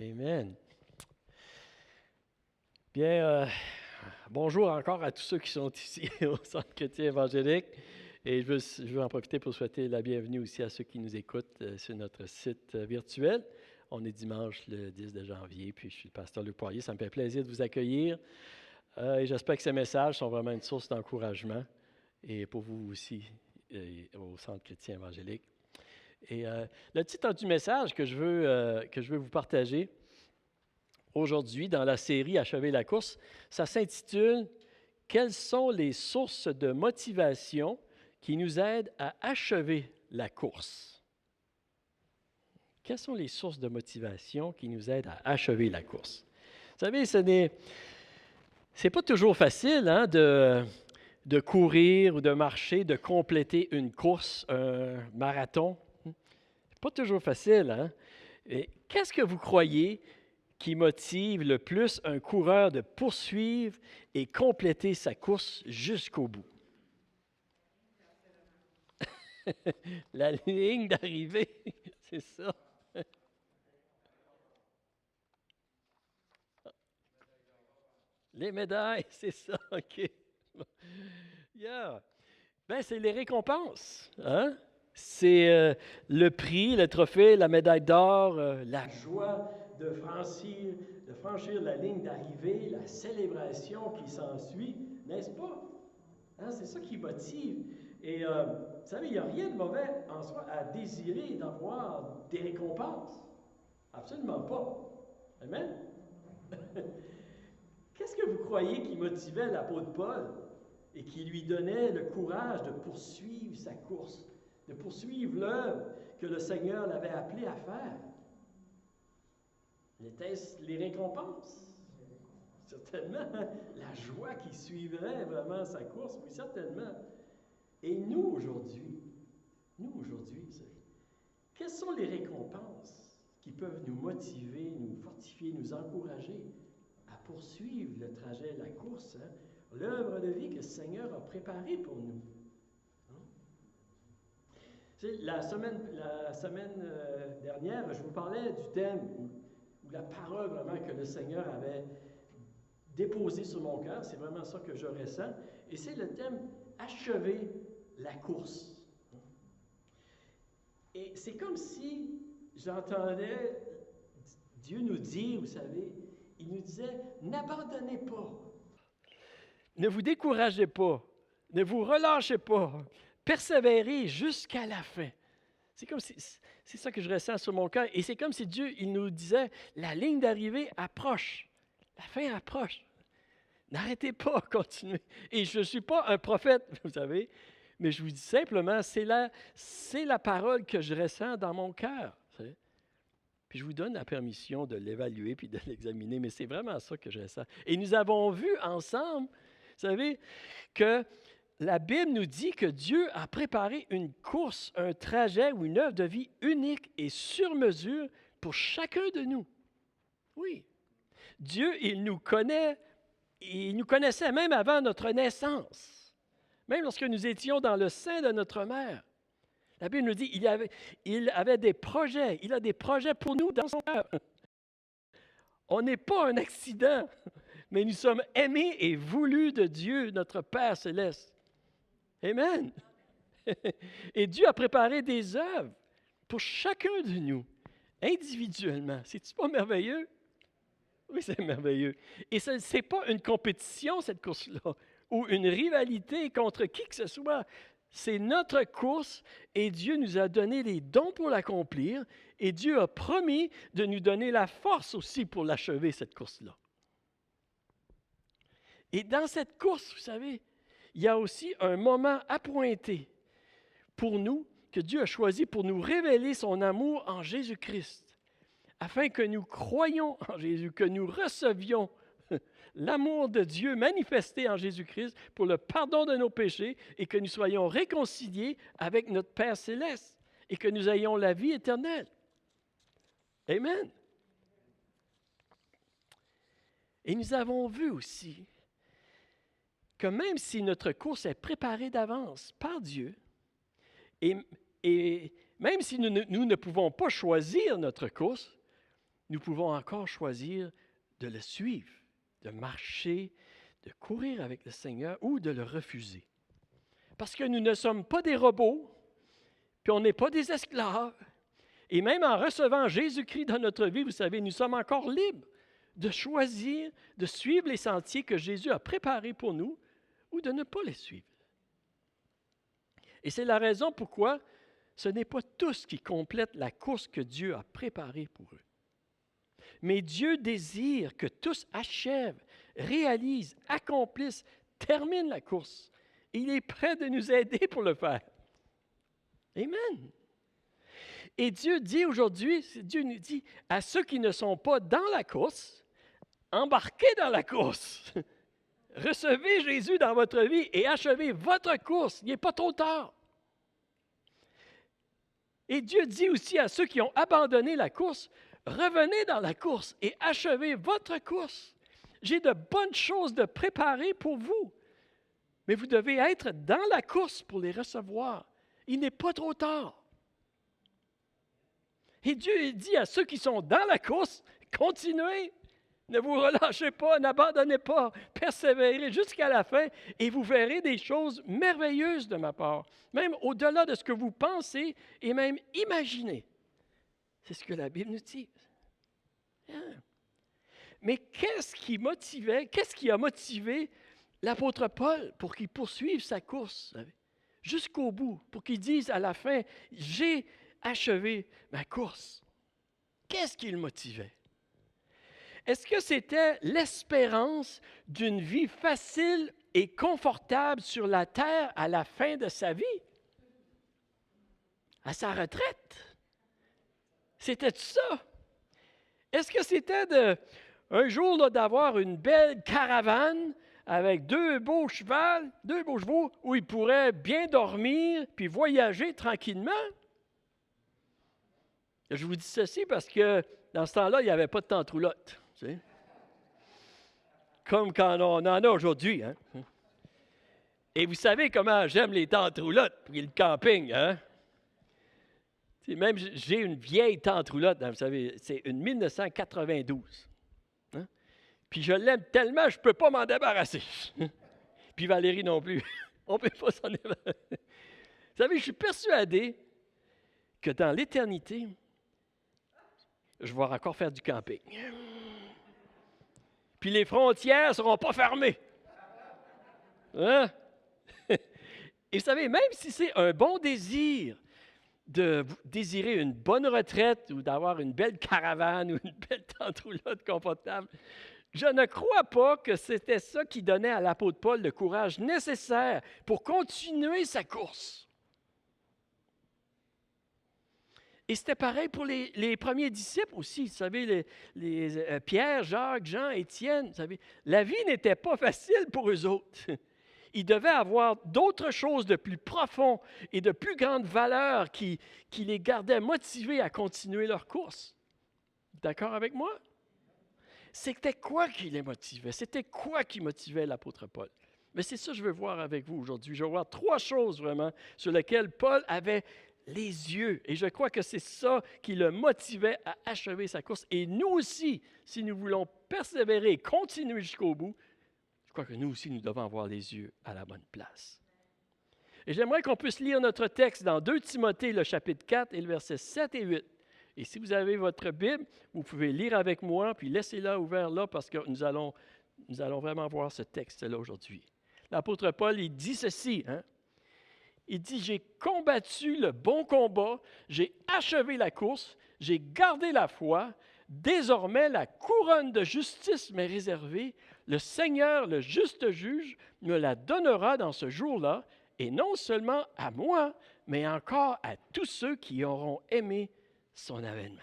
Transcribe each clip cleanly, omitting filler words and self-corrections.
Amen. Bien, bonjour encore à tous ceux qui sont ici au Centre chrétien évangélique. Et je veux en profiter pour souhaiter la bienvenue aussi à ceux qui nous écoutent sur notre site virtuel. On est dimanche le 10 de janvier, puis je suis le pasteur Luc Poirier. Ça me fait plaisir de vous accueillir. Et j'espère que ces messages sont vraiment une source d'encouragement. Et pour vous aussi, au Centre chrétien évangélique. Et le titre du message que je veux vous partager aujourd'hui dans la série Achever la course, ça s'intitule « Quelles sont les sources de motivation qui nous aident à achever la course? » Quelles sont les sources de motivation qui nous aident à achever la course? Vous savez, c'est pas toujours facile de courir ou de marcher, de compléter une course, un marathon. C'est pas toujours facile, hein? Et qu'est-ce que vous croyez qui motive le plus un coureur de poursuivre et compléter sa course jusqu'au bout? La ligne d'arrivée, c'est ça. Les médailles, c'est ça, OK. Yeah. Ben, c'est les récompenses, hein? C'est le prix, le trophée, la médaille d'or, la joie de franchir la ligne d'arrivée, la célébration qui s'ensuit, n'est-ce pas? Hein, c'est ça qui motive. Et vous savez, il n'y a rien de mauvais en soi à désirer d'avoir des récompenses. Absolument pas. Amen? Qu'est-ce que vous croyez qui motivait l'apôtre Paul et qui lui donnait le courage de poursuivre sa course, de poursuivre l'œuvre que le Seigneur l'avait appelé à faire? Était-ce les récompenses? Certainement. La joie qui suivrait vraiment sa course, oui, certainement. Et nous, aujourd'hui, quelles sont les récompenses qui peuvent nous motiver, nous fortifier, nous encourager à poursuivre le trajet, la course, hein? L'œuvre de vie que le Seigneur a préparée pour nous? Hein? La semaine dernière, je vous parlais du thème ou la parole vraiment que le Seigneur avait déposée sur mon cœur. C'est vraiment ça que je ressens. Et c'est le thème « Achever la course ». Et c'est comme si j'entendais Dieu nous dire, vous savez, il nous disait « N'abandonnez pas. Ne vous découragez pas. Ne vous relâchez pas. Persévérez jusqu'à la fin. » C'est comme si, c'est ça que je ressens sur mon cœur. Et c'est comme si Dieu, il nous disait « La ligne d'arrivée approche. La fin approche. N'arrêtez pas, continuez. » Et je ne suis pas un prophète, vous savez, mais je vous dis simplement, c'est la parole que je ressens dans mon cœur. Puis je vous donne la permission de l'évaluer puis de l'examiner, mais c'est vraiment ça que je ressens. Et nous avons vu ensemble, vous savez, que la Bible nous dit que Dieu a préparé une course, un trajet ou une œuvre de vie unique et sur mesure pour chacun de nous. Oui. Dieu, il nous connaît, il nous connaissait même avant notre naissance. Même lorsque nous étions dans le sein de notre mère. La Bible nous dit il avait des projets. Il a des projets pour nous dans son cœur. On n'est pas un accident, mais nous sommes aimés et voulus de Dieu, notre Père céleste. Amen. Et Dieu a préparé des œuvres pour chacun de nous, individuellement. C'est-tu pas merveilleux? Oui, c'est merveilleux. Et ce n'est pas une compétition, cette course-là, ou une rivalité contre qui que ce soit. C'est notre course et Dieu nous a donné les dons pour l'accomplir et Dieu a promis de nous donner la force aussi pour l'achever, cette course-là. Et dans cette course, vous savez, il y a aussi un moment appointé pour nous, que Dieu a choisi pour nous révéler son amour en Jésus-Christ, afin que nous croyions en Jésus, que nous recevions l'amour de Dieu manifesté en Jésus-Christ pour le pardon de nos péchés et que nous soyons réconciliés avec notre Père céleste et que nous ayons la vie éternelle. Amen. Et nous avons vu aussi que même si notre course est préparée d'avance par Dieu, et même si nous ne pouvons pas choisir notre course, nous pouvons encore choisir de le suivre, de marcher, de courir avec le Seigneur ou de le refuser. Parce que nous ne sommes pas des robots, puis on n'est pas des esclaves. Et même en recevant Jésus-Christ dans notre vie, vous savez, nous sommes encore libres de choisir, de suivre les sentiers que Jésus a préparés pour nous ou de ne pas les suivre. Et c'est la raison pourquoi ce n'est pas tous qui complètent la course que Dieu a préparée pour eux. Mais Dieu désire que tous achèvent, réalisent, accomplissent, terminent la course. Il est prêt de nous aider pour le faire. Amen. Et Dieu dit aujourd'hui, Dieu nous dit à ceux qui ne sont pas dans la course, embarquez dans la course. Recevez Jésus dans votre vie et achevez votre course. Il n'est pas trop tard. Et Dieu dit aussi à ceux qui ont abandonné la course, revenez dans la course et achevez votre course. J'ai de bonnes choses de préparer pour vous. Mais vous devez être dans la course pour les recevoir. Il n'est pas trop tard. Et Dieu dit à ceux qui sont dans la course, continuez. Ne vous relâchez pas, n'abandonnez pas, persévérez jusqu'à la fin et vous verrez des choses merveilleuses de ma part, même au-delà de ce que vous pensez et même imaginez. C'est ce que la Bible nous dit. Mais qu'est-ce qui a motivé l'apôtre Paul pour qu'il poursuive sa course jusqu'au bout, pour qu'il dise à la fin, j'ai achevé ma course? Qu'est-ce qui le motivait? Est-ce que c'était l'espérance d'une vie facile et confortable sur la terre à la fin de sa vie? À sa retraite? C'était ça? Est-ce que c'était un jour là, d'avoir une belle caravane avec deux beaux chevaux, où il pourrait bien dormir puis voyager tranquillement? Je vous dis ceci parce que dans ce temps-là, il n'y avait pas de tente-roulotte. Comme quand on en a aujourd'hui. Hein? Et vous savez comment j'aime les tentes-roulottes et le camping. Hein? Même j'ai une vieille tente-roulotte, hein, vous savez, c'est une 1992. Hein? Puis je l'aime tellement, je ne peux pas m'en débarrasser. Puis Valérie non plus. On ne peut pas s'en débarrasser. Vous savez, je suis persuadé que dans l'éternité, je vais encore faire du camping. Puis les frontières ne seront pas fermées. Hein? Et vous savez, même si c'est un bon désir de désirer une bonne retraite ou d'avoir une belle caravane ou une belle tente-roulotte confortable, je ne crois pas que c'était ça qui donnait à l'apôtre Paul le courage nécessaire pour continuer sa course. Et c'était pareil pour les premiers disciples aussi. Vous savez, Pierre, Jacques, Jean, Étienne, vous savez, la vie n'était pas facile pour eux autres. Ils devaient avoir d'autres choses de plus profond et de plus grande valeur qui les gardaient motivés à continuer leur course. D'accord avec moi? C'était quoi qui les motivait? C'était quoi qui motivait l'apôtre Paul? Mais c'est ça que je veux voir avec vous aujourd'hui. Je veux voir trois choses vraiment sur lesquelles Paul avait les yeux. Et je crois que c'est ça qui le motivait à achever sa course. Et nous aussi, si nous voulons persévérer et continuer jusqu'au bout, je crois que nous aussi, nous devons avoir les yeux à la bonne place. Et j'aimerais qu'on puisse lire notre texte dans 2 Timothée, le chapitre 4 et le verset 7 et 8. Et si vous avez votre Bible, vous pouvez lire avec moi, puis laissez-la ouverte là, parce que nous allons vraiment voir ce texte-là aujourd'hui. L'apôtre Paul, il dit ceci, hein? Il dit, « J'ai combattu le bon combat, j'ai achevé la course, j'ai gardé la foi. Désormais, la couronne de justice m'est réservée. Le Seigneur, le juste juge, me la donnera dans ce jour-là, et non seulement à moi, mais encore à tous ceux qui auront aimé son avènement. »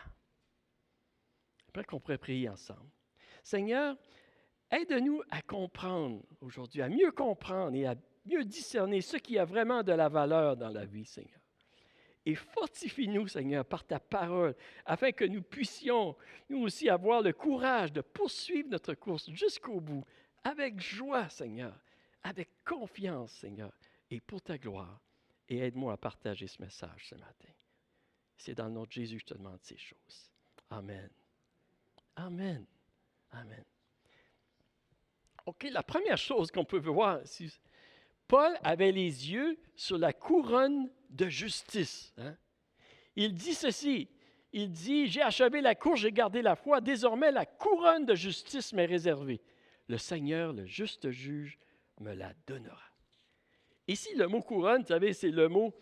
Après qu'on pourrait prier ensemble. Seigneur, aide-nous à comprendre aujourd'hui, à mieux comprendre et à mieux discerner ce qui a vraiment de la valeur dans la vie, Seigneur. Et fortifie-nous, Seigneur, par ta parole, afin que nous puissions, nous aussi, avoir le courage de poursuivre notre course jusqu'au bout, avec joie, Seigneur, avec confiance, Seigneur, et pour ta gloire. Et aide-moi à partager ce message ce matin. C'est dans le nom de Jésus que je te demande ces choses. Amen. Amen. Amen. OK, la première chose qu'on peut voir, Paul avait les yeux sur la couronne de justice. Hein? Il dit ceci, il dit, « J'ai achevé la course, j'ai gardé la foi, désormais la couronne de justice m'est réservée. Le Seigneur, le juste juge, me la donnera. » Ici, le mot couronne, vous savez, c'est le mot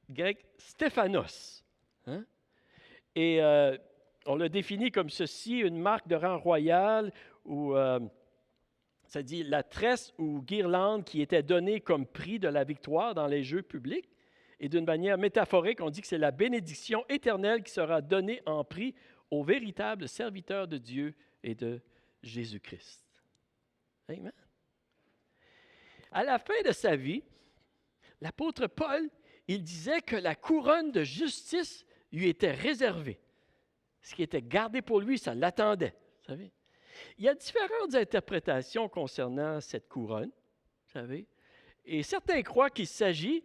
grec Stéphanos. Hein? Et on le définit comme ceci, une marque de rang royal ou, ça dit, la tresse ou guirlande qui était donnée comme prix de la victoire dans les jeux publics. Et d'une manière métaphorique, on dit que c'est la bénédiction éternelle qui sera donnée en prix aux véritables serviteurs de Dieu et de Jésus-Christ. Amen. À la fin de sa vie, l'apôtre Paul, il disait que la couronne de justice lui était réservée. Ce qui était gardé pour lui, ça l'attendait. Vous savez? Il y a différentes interprétations concernant cette couronne, vous savez, et certains croient qu'il s'agit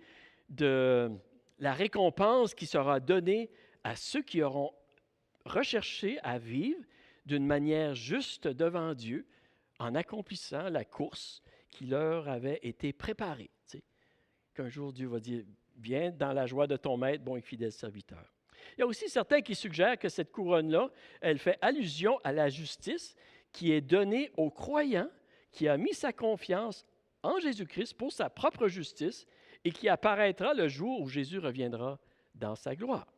de la récompense qui sera donnée à ceux qui auront recherché à vivre d'une manière juste devant Dieu en accomplissant la course qui leur avait été préparée. Tu sais, qu'un jour Dieu va dire « Viens dans la joie de ton maître, bon et fidèle serviteur ». Il y a aussi certains qui suggèrent que cette couronne-là, elle fait allusion à la justice qui est donnée au croyant qui a mis sa confiance en Jésus-Christ pour sa propre justice et qui apparaîtra le jour où Jésus reviendra dans sa gloire.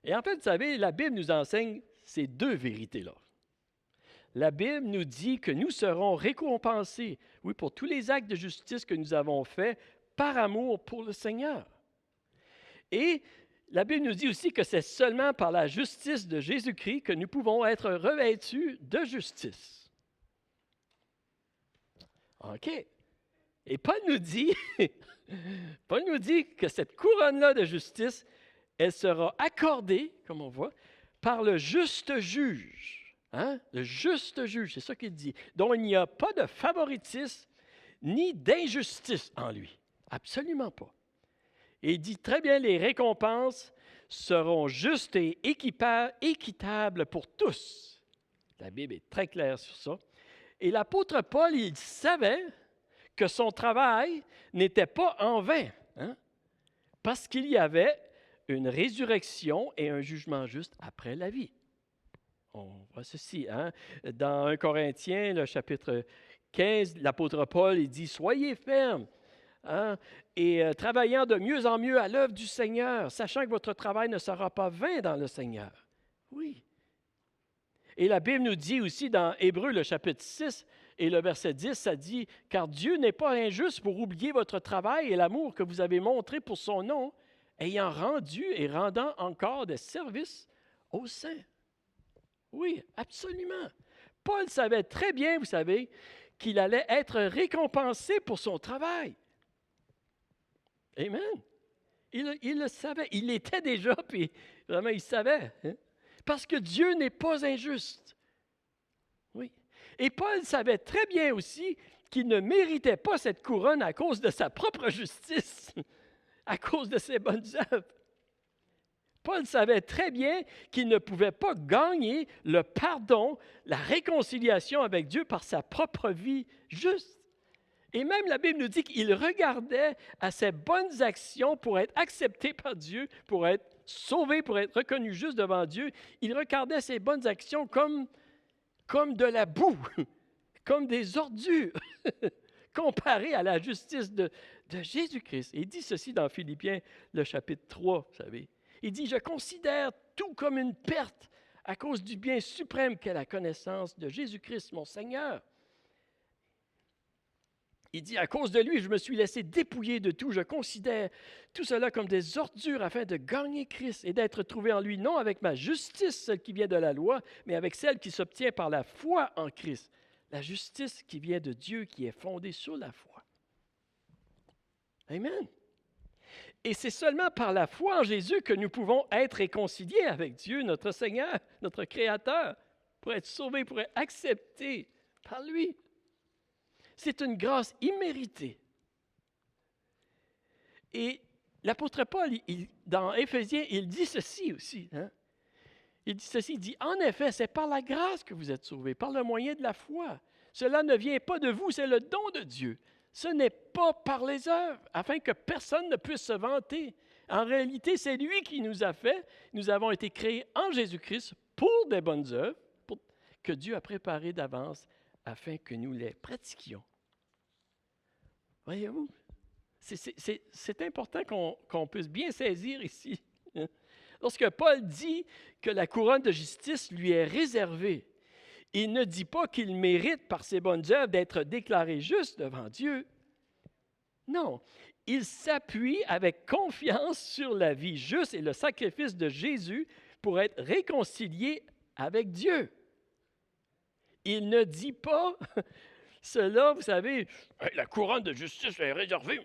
Et en fait, vous savez, la Bible nous enseigne ces deux vérités-là. La Bible nous dit que nous serons récompensés, oui, pour tous les actes de justice que nous avons faits par amour pour le Seigneur. Et la Bible nous dit aussi que c'est seulement par la justice de Jésus-Christ que nous pouvons être revêtus de justice. OK. Et Paul nous dit que cette couronne-là de justice, elle sera accordée, comme on voit, par le juste juge. Hein? Le juste juge, c'est ça qu'il dit, dont il n'y a pas de favoritisme ni d'injustice en lui. Absolument pas. Et il dit très bien, les récompenses seront justes et équitables pour tous. La Bible est très claire sur ça. Et l'apôtre Paul, il savait que son travail n'était pas en vain, hein? Parce qu'il y avait une résurrection et un jugement juste après la vie. On voit ceci, hein? Dans 1 Corinthiens, le chapitre 15, l'apôtre Paul, il dit « Soyez fermes, hein, et travaillant de mieux en mieux à l'œuvre du Seigneur, sachant que votre travail ne sera pas vain dans le Seigneur. » Oui. Et la Bible nous dit aussi dans Hébreux, le chapitre 6 et le verset 10, ça dit « Car Dieu n'est pas injuste pour oublier votre travail et l'amour que vous avez montré pour son nom, ayant rendu et rendant encore des services aux saints. » Oui, absolument. Paul savait très bien, vous savez, qu'il allait être récompensé pour son travail. Amen. Il le savait. Il l'était déjà, puis vraiment, il savait. Hein? Parce que Dieu n'est pas injuste. Oui. Et Paul savait très bien aussi qu'il ne méritait pas cette couronne à cause de sa propre justice, à cause de ses bonnes œuvres. Paul savait très bien qu'il ne pouvait pas gagner le pardon, la réconciliation avec Dieu par sa propre vie juste. Et même la Bible nous dit qu'il regardait à ses bonnes actions pour être accepté par Dieu, pour être sauvé, pour être reconnu juste devant Dieu. Il regardait ses bonnes actions comme de la boue, comme des ordures, comparées à la justice de Jésus-Christ. Il dit ceci dans Philippiens, le chapitre 3, vous savez. Il dit « Je considère tout comme une perte à cause du bien suprême qu'est la connaissance de Jésus-Christ, mon Seigneur. » Il dit « À cause de lui, je me suis laissé dépouiller de tout. Je considère tout cela comme des ordures afin de gagner Christ et d'être trouvé en lui, non avec ma justice, celle qui vient de la loi, mais avec celle qui s'obtient par la foi en Christ. La justice qui vient de Dieu, qui est fondée sur la foi. » Amen. Et c'est seulement par la foi en Jésus que nous pouvons être réconciliés avec Dieu, notre Seigneur, notre Créateur, pour être sauvés, pour être acceptés par lui. C'est une grâce imméritée. Et l'apôtre Paul, dans Éphésiens, il dit ceci aussi. Hein? Il dit ceci, il dit, en effet, c'est par la grâce que vous êtes sauvés, par le moyen de la foi. Cela ne vient pas de vous, c'est le don de Dieu. Ce n'est pas par les œuvres, afin que personne ne puisse se vanter. En réalité, c'est lui qui nous a fait. Nous avons été créés en Jésus-Christ pour des bonnes œuvres que Dieu a préparées d'avance afin que nous les pratiquions. Voyez-vous, c'est important qu'on puisse bien saisir ici. Lorsque Paul dit que la couronne de justice lui est réservée, il ne dit pas qu'il mérite par ses bonnes œuvres d'être déclaré juste devant Dieu. Non, il s'appuie avec confiance sur la vie juste et le sacrifice de Jésus pour être réconcilié avec Dieu. Il ne dit pas cela, vous savez, la couronne de justice est réservée.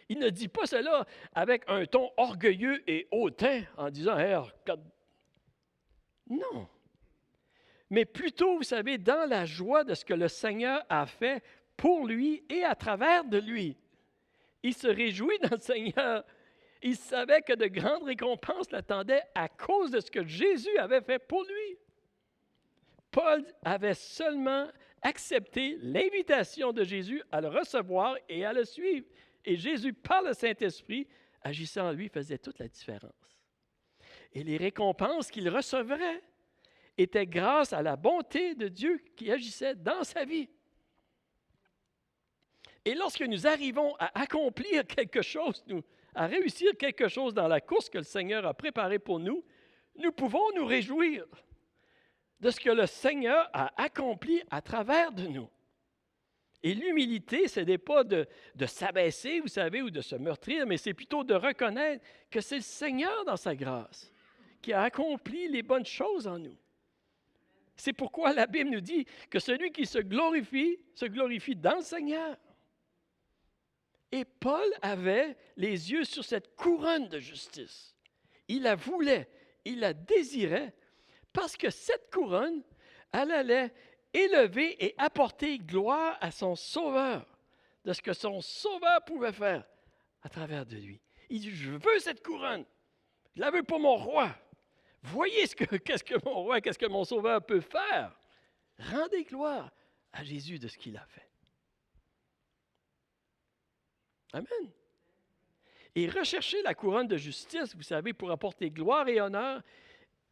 Il ne dit pas cela avec un ton orgueilleux et hautain en disant hey, regarde. Non. Mais plutôt, vous savez, dans la joie de ce que le Seigneur a fait pour lui et à travers de lui. Il se réjouit dans le Seigneur. Il savait que de grandes récompenses l'attendaient à cause de ce que Jésus avait fait pour lui. Paul avait seulement accepté l'invitation de Jésus à le recevoir et à le suivre. Et Jésus, par le Saint-Esprit, agissant en lui, faisait toute la différence. Et les récompenses qu'il recevrait étaient grâce à la bonté de Dieu qui agissait dans sa vie. Et lorsque nous arrivons à accomplir quelque chose, à réussir quelque chose dans la course que le Seigneur a préparée pour nous, nous pouvons nous réjouir de ce que le Seigneur a accompli à travers de nous. Et l'humilité, ce n'est pas de s'abaisser, vous savez, ou de se meurtrir, mais c'est plutôt de reconnaître que c'est le Seigneur dans sa grâce qui a accompli les bonnes choses en nous. C'est pourquoi la Bible nous dit que celui qui se glorifie dans le Seigneur. Et Paul avait les yeux sur cette couronne de justice. Il la voulait, il la désirait, parce que cette couronne, elle allait élever et apporter gloire à son Sauveur, de ce que son Sauveur pouvait faire à travers de lui. Il dit, je veux cette couronne, je la veux pour mon roi. Voyez qu'est-ce que mon roi, qu'est-ce que mon Sauveur peut faire. Rendez gloire à Jésus de ce qu'il a fait. Amen. Et rechercher la couronne de justice, vous savez, pour apporter gloire et honneur,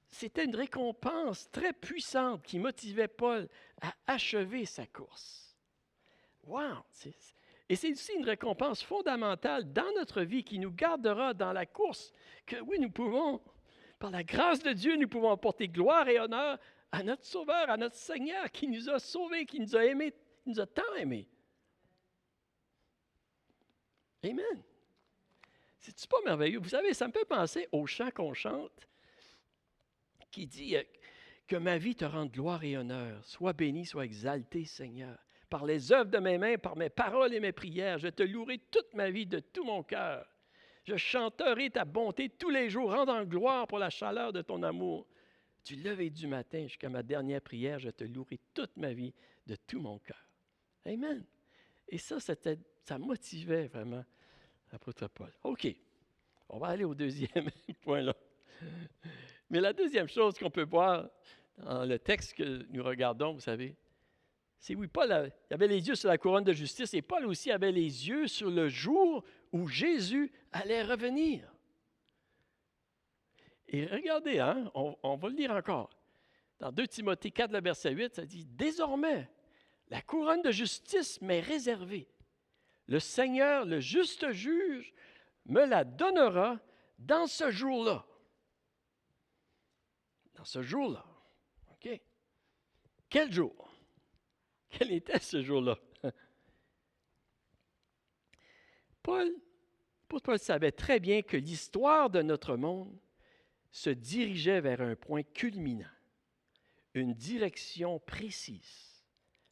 c'était une récompense très puissante qui motivait Paul à achever sa course. Wow! Et c'est aussi une récompense fondamentale dans notre vie qui nous gardera dans la course, que oui, nous pouvons, par la grâce de Dieu, nous pouvons apporter gloire et honneur à notre Sauveur, à notre Seigneur qui nous a sauvés, qui nous a aimés, qui nous a tant aimés. Amen. C'est-tu pas merveilleux? Vous savez, ça me fait penser au chant qu'on chante qui dit que ma vie te rende gloire et honneur. Sois béni, sois exalté, Seigneur. Par les œuvres de mes mains, par mes paroles et mes prières, je te louerai toute ma vie de tout mon cœur. Je chanterai ta bonté tous les jours, rendant gloire pour la chaleur de ton amour. Du lever du matin jusqu'à ma dernière prière, je te louerai toute ma vie de tout mon cœur. Amen. Et ça motivait vraiment l'apôtre Paul. OK, on va aller au deuxième point là. Mais la deuxième chose qu'on peut voir dans le texte que nous regardons, vous savez, c'est oui, Paul avait les yeux sur la couronne de justice et Paul aussi avait les yeux sur le jour où Jésus allait revenir. Et regardez, hein, on va le lire encore. Dans 2 Timothée 4, le verset 8, ça dit « Désormais, la couronne de justice m'est réservée. Le Seigneur, le juste juge, me la donnera dans ce jour-là. » Dans ce jour-là. OK? Quel jour? Quel était ce jour-là? Paul savait très bien que l'histoire de notre monde se dirigeait vers un point culminant, une direction précise.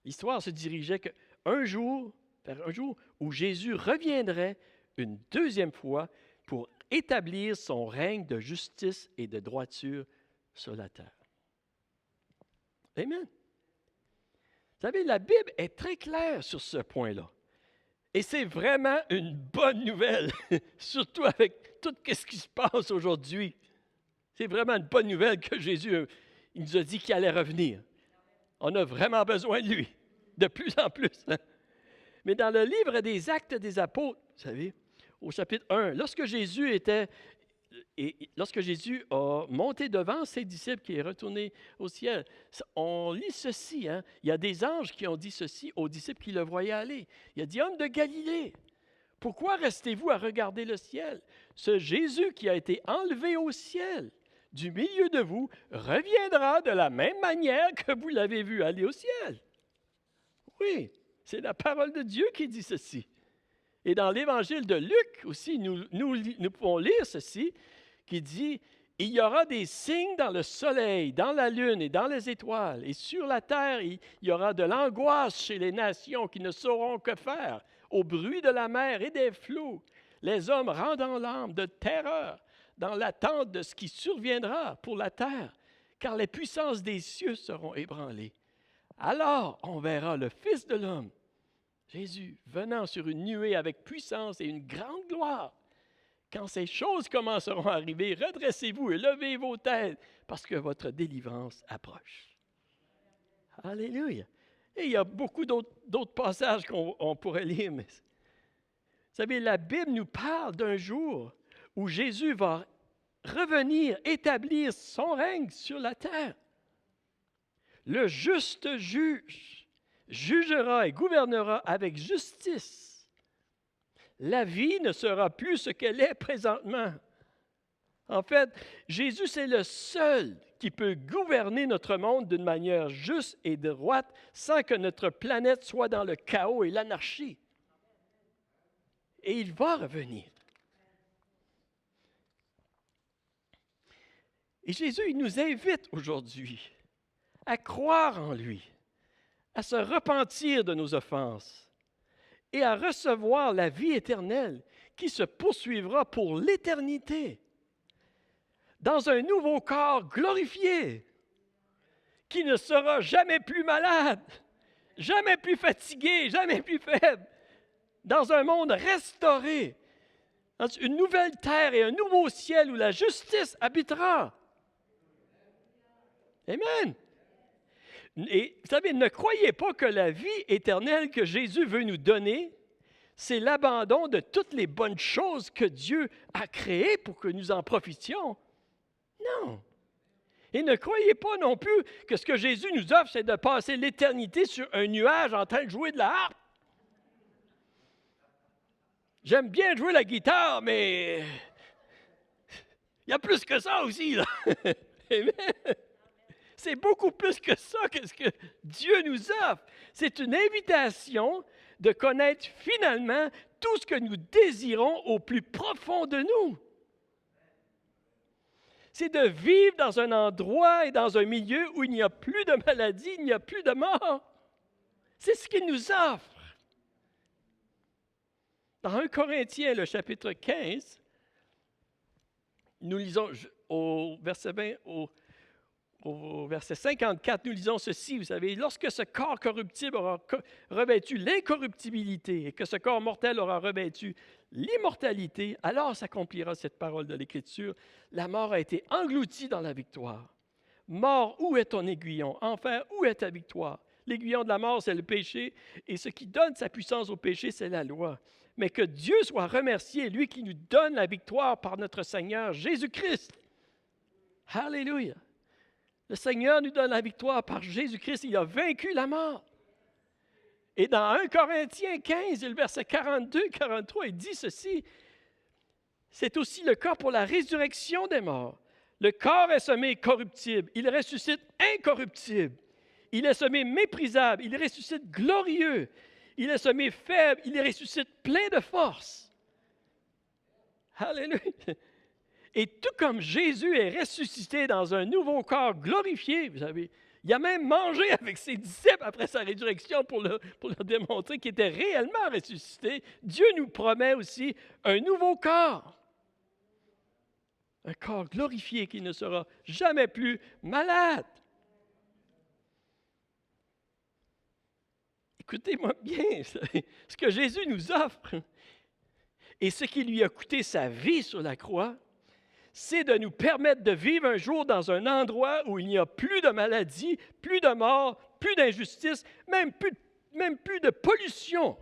L'histoire se dirigeait vers un jour où Jésus reviendrait une deuxième fois pour établir son règne de justice et de droiture sur la terre. Amen. Vous savez, la Bible est très claire sur ce point-là. Et c'est vraiment une bonne nouvelle, surtout avec tout ce qui se passe aujourd'hui. C'est vraiment une bonne nouvelle que Jésus il nous a dit qu'il allait revenir. On a vraiment besoin de lui, de plus en plus. Hein? Mais dans le livre des Actes des Apôtres, vous savez, au chapitre 1, lorsque Jésus a monté devant ses disciples qui est retourné au ciel, on lit ceci. Hein? Il y a des anges qui ont dit ceci aux disciples qui le voyaient aller. Il a dit, hommes de Galilée, pourquoi restez-vous à regarder le ciel? Ce Jésus qui a été enlevé au ciel du milieu de vous reviendra de la même manière que vous l'avez vu aller au ciel. Oui, c'est la parole de Dieu qui dit ceci. Et dans l'évangile de Luc aussi, nous pouvons lire ceci, qui dit, il y aura des signes dans le soleil, dans la lune et dans les étoiles. Et sur la terre, il y aura de l'angoisse chez les nations qui ne sauront que faire au bruit de la mer et des flots. Les hommes rendant l'âme de terreur dans l'attente de ce qui surviendra pour la terre, car les puissances des cieux seront ébranlées. Alors on verra le Fils de l'homme, Jésus, venant sur une nuée avec puissance et une grande gloire. Quand ces choses commenceront à arriver, redressez-vous et levez vos têtes, parce que votre délivrance approche. Alléluia! Et il y a beaucoup d'autres passages qu'on pourrait lire, mais vous savez, la Bible nous parle d'un jour où Jésus va revenir, établir son règne sur la terre. Le juste juge jugera et gouvernera avec justice. La vie ne sera plus ce qu'elle est présentement. En fait, Jésus, c'est le seul qui peut gouverner notre monde d'une manière juste et droite sans que notre planète soit dans le chaos et l'anarchie. Et il va revenir. Et Jésus, il nous invite aujourd'hui à croire en lui, à se repentir de nos offenses et à recevoir la vie éternelle qui se poursuivra pour l'éternité dans un nouveau corps glorifié qui ne sera jamais plus malade, jamais plus fatigué, jamais plus faible, dans un monde restauré, dans une nouvelle terre et un nouveau ciel où la justice habitera. Amen. Et vous savez, ne croyez pas que la vie éternelle que Jésus veut nous donner, c'est l'abandon de toutes les bonnes choses que Dieu a créées pour que nous en profitions. Non. Et ne croyez pas non plus que ce que Jésus nous offre, c'est de passer l'éternité sur un nuage en train de jouer de la harpe. J'aime bien jouer la guitare, mais il y a plus que ça aussi, là. Amen. C'est beaucoup plus que ça que ce que Dieu nous offre. C'est une invitation de connaître finalement tout ce que nous désirons au plus profond de nous. C'est de vivre dans un endroit et dans un milieu où il n'y a plus de maladie, il n'y a plus de mort. C'est ce qu'il nous offre. Dans 1 Corinthiens, le chapitre 15, nous lisons au verset 54, nous lisons ceci, vous savez, « Lorsque ce corps corruptible aura revêtu l'incorruptibilité et que ce corps mortel aura revêtu l'immortalité, alors s'accomplira cette parole de l'Écriture. La mort a été engloutie dans la victoire. Mort, où est ton aiguillon? Enfer, où est ta victoire? L'aiguillon de la mort, c'est le péché, et ce qui donne sa puissance au péché, c'est la loi. Mais que Dieu soit remercié, lui qui nous donne la victoire par notre Seigneur Jésus-Christ. » Alléluia! Le Seigneur nous donne la victoire par Jésus-Christ. Il a vaincu la mort. Et dans 1 Corinthiens 15, le verset 42-43, il dit ceci. C'est aussi le cas pour la résurrection des morts. Le corps est semé corruptible. Il ressuscite incorruptible. Il est semé méprisable. Il ressuscite glorieux. Il est semé faible. Il ressuscite plein de force. Alléluia! Et tout comme Jésus est ressuscité dans un nouveau corps glorifié, vous savez, il a même mangé avec ses disciples après sa résurrection pour leur démontrer qu'il était réellement ressuscité. Dieu nous promet aussi un nouveau corps. Un corps glorifié qui ne sera jamais plus malade. Écoutez-moi bien, ce que Jésus nous offre et ce qui lui a coûté sa vie sur la croix, c'est de nous permettre de vivre un jour dans un endroit où il n'y a plus de maladie, plus de mort, plus d'injustice, même plus de pollution.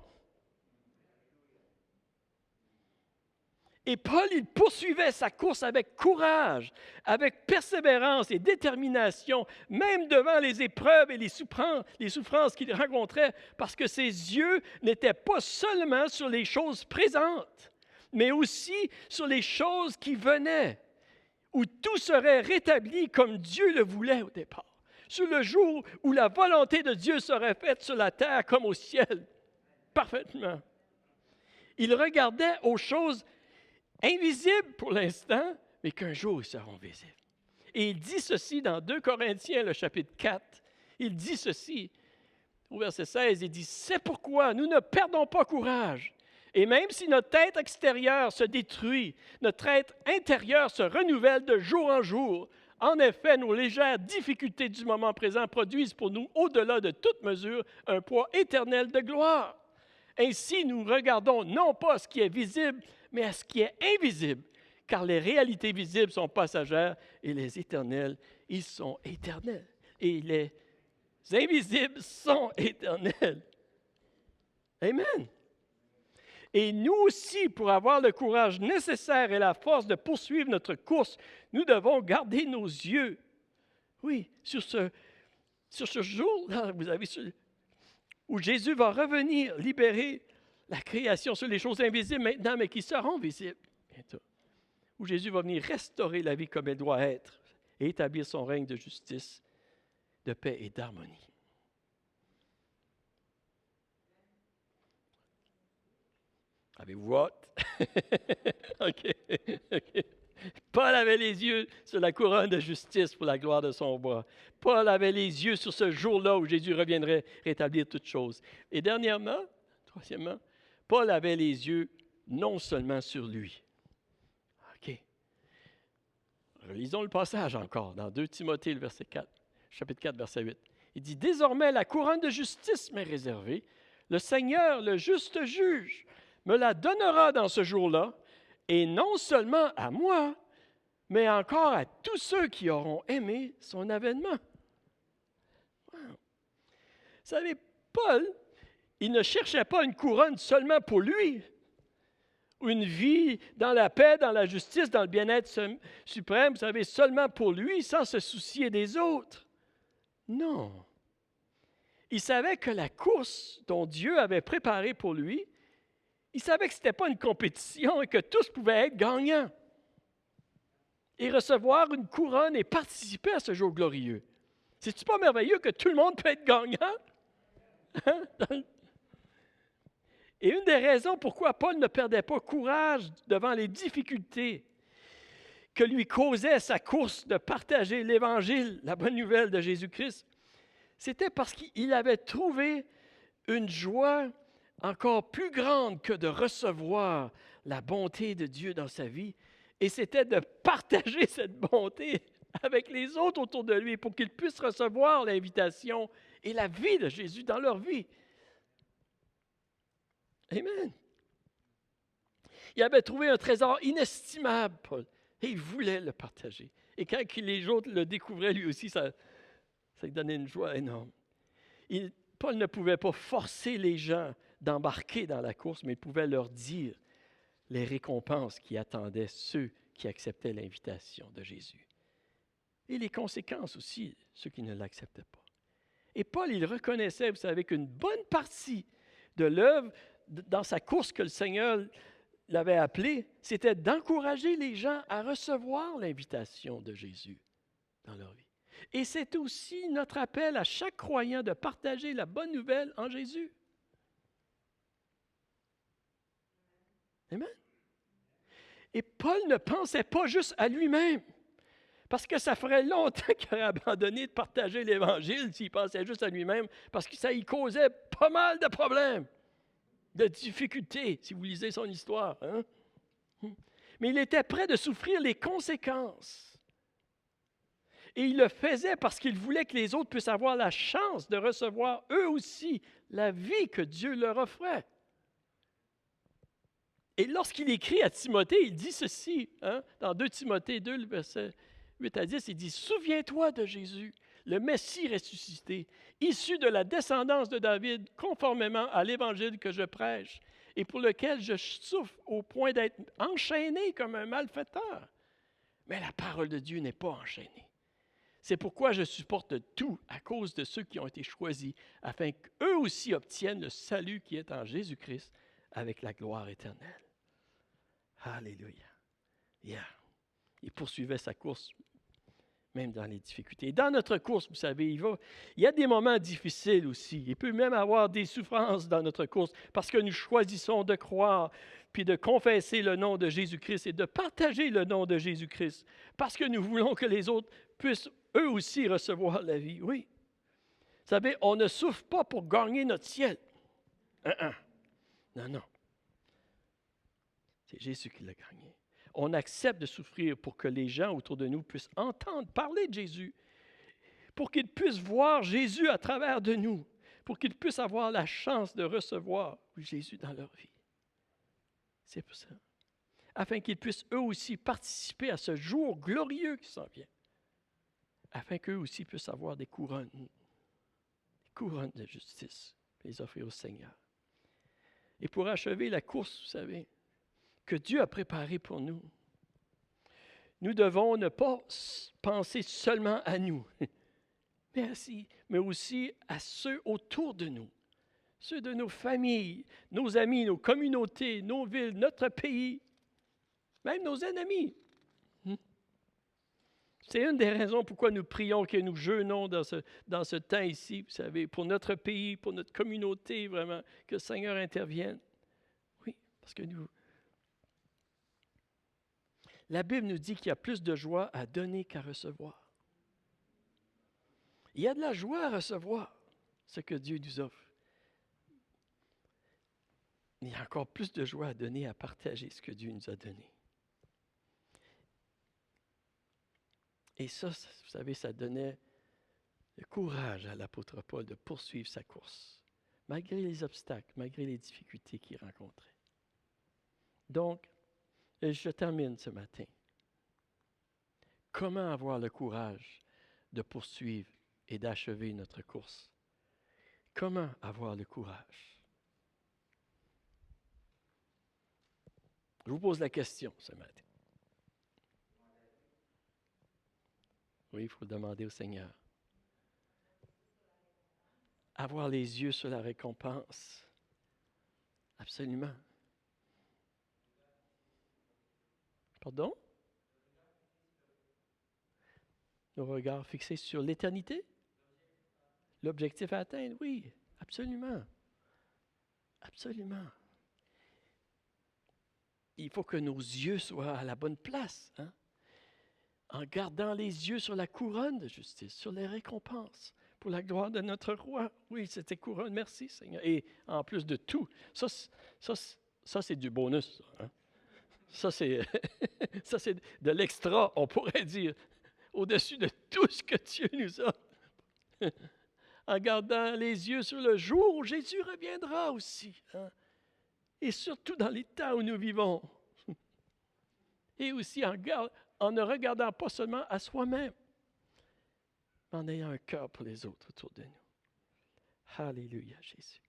Et Paul, il poursuivait sa course avec courage, avec persévérance et détermination, même devant les épreuves et les souffrances qu'il rencontrait, parce que ses yeux n'étaient pas seulement sur les choses présentes, mais aussi sur les choses qui venaient, où tout serait rétabli comme Dieu le voulait au départ, sur le jour où la volonté de Dieu serait faite sur la terre comme au ciel, parfaitement. Il regardait aux choses invisibles pour l'instant, mais qu'un jour ils seront visibles. Et il dit ceci dans 2 Corinthiens, le chapitre 4. Il dit ceci, au verset 16, il dit « C'est pourquoi nous ne perdons pas courage. Et même si notre être extérieure se détruit, notre être intérieur se renouvelle de jour en jour. En effet, nos légères difficultés du moment présent produisent pour nous, au-delà de toute mesure, un poids éternel de gloire. Ainsi, nous regardons non pas ce qui est visible, mais à ce qui est invisible, car les réalités visibles sont passagères et les éternels, ils sont éternels. Et les invisibles sont éternels. » Amen. Et nous aussi, pour avoir le courage nécessaire et la force de poursuivre notre course, nous devons garder nos yeux, oui, sur ce jour-là, vous avez où Jésus va revenir libérer la création sur les choses invisibles maintenant, mais qui seront visibles bientôt. Où Jésus va venir restaurer la vie comme elle doit être et établir son règne de justice, de paix et d'harmonie. Avez-vous hâte? OK. Paul avait les yeux sur la couronne de justice pour la gloire de son bras. Paul avait les yeux sur ce jour-là où Jésus reviendrait rétablir toutes choses. Et troisièmement, Paul avait les yeux non seulement sur lui. OK. Relisons le passage encore dans 2 Timothée, le chapitre 4, verset 8. Il dit « Désormais, la couronne de justice m'est réservée. Le Seigneur, le juste juge, me la donnera dans ce jour-là, et non seulement à moi, mais encore à tous ceux qui auront aimé son avènement. » Wow. Vous savez, Paul, il ne cherchait pas une couronne seulement pour lui, ou une vie dans la paix, dans la justice, dans le bien-être suprême, vous savez, seulement pour lui, sans se soucier des autres. Non. Il savait que la course dont Dieu avait préparée pour lui, il savait que ce n'était pas une compétition et que tous pouvaient être gagnants et recevoir une couronne et participer à ce jour glorieux. C'est-tu pas merveilleux que tout le monde peut être gagnant? Hein? Et une des raisons pourquoi Paul ne perdait pas courage devant les difficultés que lui causait sa course de partager l'Évangile, la bonne nouvelle de Jésus-Christ, c'était parce qu'il avait trouvé une joie encore plus grande que de recevoir la bonté de Dieu dans sa vie. Et c'était de partager cette bonté avec les autres autour de lui pour qu'ils puissent recevoir l'invitation et la vie de Jésus dans leur vie. Amen. Il avait trouvé un trésor inestimable, Paul, et il voulait le partager. Et quand les autres le découvraient, lui aussi, ça lui donnait une joie énorme. Paul ne pouvait pas forcer les gens d'embarquer dans la course, mais il pouvait leur dire les récompenses qui attendaient ceux qui acceptaient l'invitation de Jésus. Et les conséquences aussi, ceux qui ne l'acceptaient pas. Et Paul, il reconnaissait, vous savez, qu'une bonne partie de l'œuvre dans sa course que le Seigneur l'avait appelée, c'était d'encourager les gens à recevoir l'invitation de Jésus dans leur vie. Et c'est aussi notre appel à chaque croyant de partager la bonne nouvelle en Jésus. Amen. Et Paul ne pensait pas juste à lui-même, parce que ça ferait longtemps qu'il aurait abandonné de partager l'Évangile s'il pensait juste à lui-même, parce que ça y causait pas mal de problèmes, de difficultés, si vous lisez son histoire. Hein? Mais il était prêt de souffrir les conséquences. Et il le faisait parce qu'il voulait que les autres puissent avoir la chance de recevoir eux aussi la vie que Dieu leur offrait. Et lorsqu'il écrit à Timothée, il dit ceci, dans 2 Timothée 2, le verset 8 à 10, il dit « Souviens-toi de Jésus, le Messie ressuscité, issu de la descendance de David, conformément à l'évangile que je prêche, et pour lequel je souffre au point d'être enchaîné comme un malfaiteur. Mais la parole de Dieu n'est pas enchaînée. C'est pourquoi je supporte tout à cause de ceux qui ont été choisis, afin qu'eux aussi obtiennent le salut qui est en Jésus-Christ avec la gloire éternelle. » Alléluia. Yeah. Il poursuivait sa course, même dans les difficultés. Et dans notre course, vous savez, il y a des moments difficiles aussi. Il peut même avoir des souffrances dans notre course parce que nous choisissons de croire, puis de confesser le nom de Jésus-Christ et de partager le nom de Jésus-Christ parce que nous voulons que les autres puissent eux aussi recevoir la vie. Oui. Vous savez, on ne souffre pas pour gagner notre ciel. Non, non. C'est Jésus qui l'a gagné. On accepte de souffrir pour que les gens autour de nous puissent entendre parler de Jésus, pour qu'ils puissent voir Jésus à travers de nous, pour qu'ils puissent avoir la chance de recevoir Jésus dans leur vie. C'est pour ça. Afin qu'ils puissent eux aussi participer à ce jour glorieux qui s'en vient. Afin qu'eux aussi puissent avoir des couronnes de justice, les offrir au Seigneur. Et pour achever la course, vous savez, que Dieu a préparée pour nous, nous devons ne pas penser seulement à nous, mais aussi à ceux autour de nous, ceux de nos familles, nos amis, nos communautés, nos villes, notre pays, même nos ennemis. C'est une des raisons pourquoi nous prions, que nous jeûnons dans ce temps ici, vous savez, pour notre pays, pour notre communauté, vraiment, que le Seigneur intervienne. Oui, parce que la Bible nous dit qu'il y a plus de joie à donner qu'à recevoir. Il y a de la joie à recevoir ce que Dieu nous offre. Il y a encore plus de joie à donner, à partager ce que Dieu nous a donné. Et ça, vous savez, ça donnait le courage à l'apôtre Paul de poursuivre sa course, malgré les obstacles, malgré les difficultés qu'il rencontrait. Donc, je termine ce matin. Comment avoir le courage de poursuivre et d'achever notre course? Comment avoir le courage? Je vous pose la question ce matin. Oui, il faut demander au Seigneur. Avoir les yeux sur la récompense. Absolument. Pardon? Nos regards fixés sur l'éternité? L'objectif à atteindre? Oui, absolument. Absolument. Il faut que nos yeux soient à la bonne place, en gardant les yeux sur la couronne de justice, sur les récompenses, pour la gloire de notre roi. Oui, c'était couronne, merci Seigneur. Et en plus de tout, ça c'est du bonus. Ça, c'est de l'extra, on pourrait dire, au-dessus de tout ce que Dieu nous a. En gardant les yeux sur le jour où Jésus reviendra aussi. Et surtout dans les temps où nous vivons. Et aussi en ne regardant pas seulement à soi-même, mais en ayant un cœur pour les autres autour de nous. Alléluia, Jésus.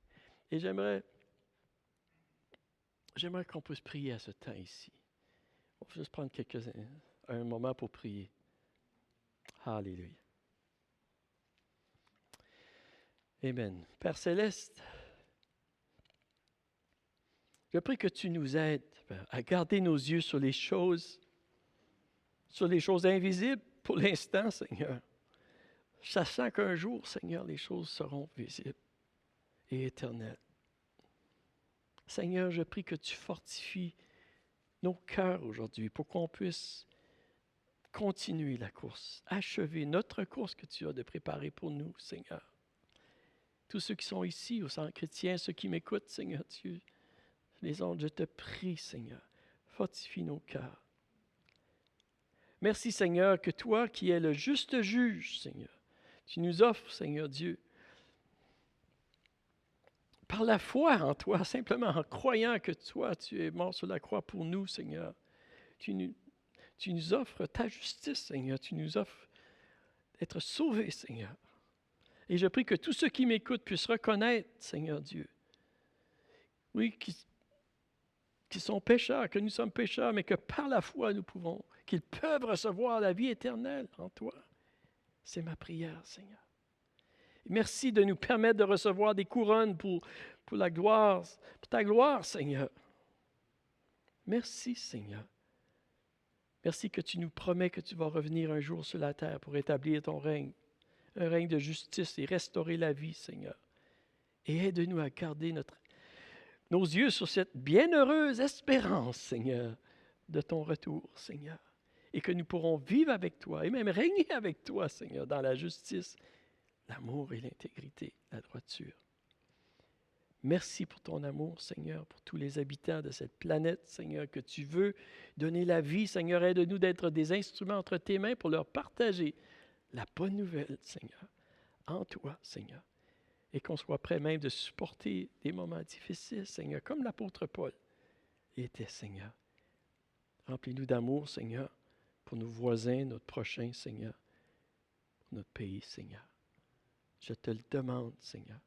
Et j'aimerais qu'on puisse prier à ce temps ici. On va juste prendre un moment pour prier. Alléluia. Amen. Père Céleste, je prie que tu nous aides à garder nos yeux sur les choses invisibles pour l'instant, Seigneur. Sachant qu'un jour, Seigneur, les choses seront visibles et éternelles. Seigneur, je prie que tu fortifies nos cœurs aujourd'hui pour qu'on puisse continuer la course, achever notre course que tu as de préparer pour nous, Seigneur. Tous ceux qui sont ici au centre chrétien, ceux qui m'écoutent, Seigneur Dieu, les autres, je te prie, Seigneur, fortifie nos cœurs. Merci, Seigneur, que toi qui es le juste juge, Seigneur, tu nous offres, Seigneur Dieu, par la foi en toi, simplement en croyant que toi, tu es mort sur la croix pour nous, Seigneur. Tu nous offres ta justice, Seigneur. Tu nous offres d'être sauvés, Seigneur. Et je prie que tous ceux qui m'écoutent puissent reconnaître, Seigneur Dieu, oui, qui sont pécheurs, que nous sommes pécheurs, mais que par la foi nous pouvons, qu'ils peuvent recevoir la vie éternelle en toi. C'est ma prière, Seigneur. Merci de nous permettre de recevoir des couronnes pour la gloire, pour ta gloire, Seigneur. Merci, Seigneur. Merci que tu nous promets que tu vas revenir un jour sur la terre pour établir ton règne, un règne de justice et restaurer la vie, Seigneur. Et aide-nous à garder nos yeux sur cette bienheureuse espérance, Seigneur, de ton retour, Seigneur. Et que nous pourrons vivre avec toi et même régner avec toi, Seigneur, dans la justice, l'amour et l'intégrité, la droiture. Merci pour ton amour, Seigneur, pour tous les habitants de cette planète, Seigneur, que tu veux donner la vie. Seigneur, aide-nous d'être des instruments entre tes mains pour leur partager la bonne nouvelle, Seigneur, en toi, Seigneur. Et qu'on soit prêt même de supporter des moments difficiles, Seigneur, comme l'apôtre Paul était, Seigneur. Remplis-nous d'amour, Seigneur, pour nos voisins, notre prochain, Seigneur, pour notre pays, Seigneur. Je te le demande, Seigneur.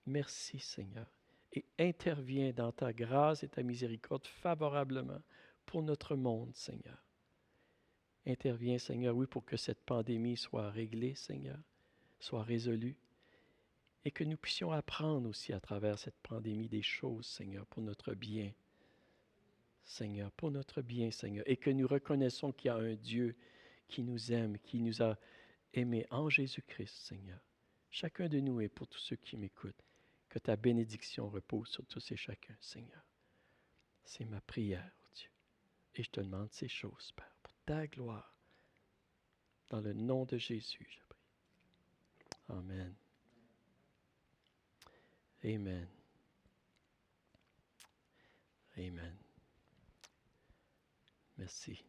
Merci, Seigneur, et interviens dans ta grâce et ta miséricorde favorablement pour notre monde, Seigneur. Interviens, Seigneur, oui, pour que cette pandémie soit réglée, Seigneur, soit résolue, et que nous puissions apprendre aussi à travers cette pandémie des choses, Seigneur, pour notre bien. Seigneur, pour notre bien, Seigneur, et que nous reconnaissons qu'il y a un Dieu qui nous aime, qui nous a aimés en Jésus-Christ, Seigneur. Chacun de nous et pour tous ceux qui m'écoutent, que ta bénédiction repose sur tous et chacun, Seigneur. C'est ma prière, oh Dieu. Et je te demande ces choses, Père, pour ta gloire. Dans le nom de Jésus, je prie. Amen. Amen. Amen. Merci.